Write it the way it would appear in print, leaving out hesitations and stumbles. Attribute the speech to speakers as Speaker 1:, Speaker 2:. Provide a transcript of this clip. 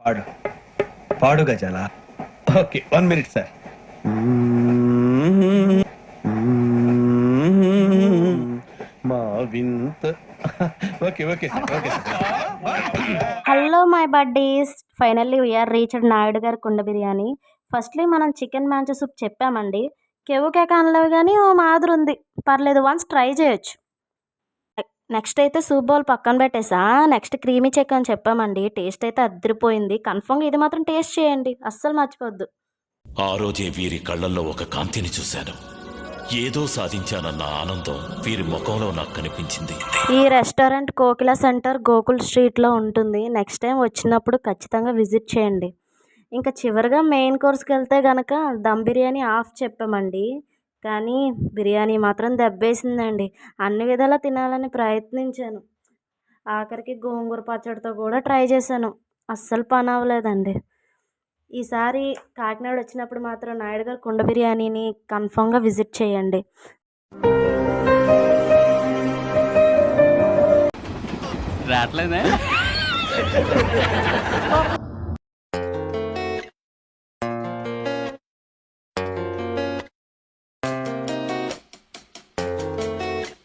Speaker 1: పాడు పాడు గజాల. Okay 1 minute sir. మా వింత. Okay okay sir okay sir.
Speaker 2: Hello my buddies, finally we are reached Naidu Gari Kunda Biryani. Firstly మనం చికెన్ మ్యాంచో సూప్ చెప్పామండి. కెవ్వు కేక అనలేవు కానీ ఓ మాదిరి ఉంది, పర్లేదు, వన్స్ ట్రై చేయొచ్చు. నెక్స్ట్ అయితే సూప్ బౌల్ పక్కన పెట్టేసా. నెక్స్ట్ క్రీమీ చెక్ అని చెప్పామండి. టేస్ట్ అయితే అద్దరిపోయింది. కన్ఫర్మ్గా ఇది మాత్రం టేస్ట్ చేయండి, అస్సలు మర్చిపోద్దు.
Speaker 3: ఆ రోజే వీరి కళ్ళల్లో ఒక కాంతిని చూశాను. ఏదో సాధించానన్న ఆనందం వీరి ముఖంలో నాకు కనిపించింది.
Speaker 2: ఈ రెస్టారెంట్ కోకిల సెంటర్ గోకుల్ స్ట్రీట్లో ఉంటుంది. నెక్స్ట్ టైం వచ్చినప్పుడు ఖచ్చితంగా విజిట్ చేయండి. ఇంకా చివరిగా మెయిన్ కోర్స్కి వెళ్తే కనుక దమ్ బిర్యానీ ఆఫ్ చెప్పామండి, కానీ బిర్యానీ మాత్రం దెబ్బేసిందండి. అన్ని విధాలా తినాలని ప్రయత్నించాను, ఆఖరికి గోంగూర పచ్చడితో కూడా ట్రై చేశాను, అస్సలు పని అవ్వలేదండి. ఈసారి కాకినాడ వచ్చినప్పుడు మాత్రం నాయుడు గారు కుండ బిర్యానీని కన్ఫామ్గా విజిట్ చేయండి.
Speaker 4: రావట్లేదే.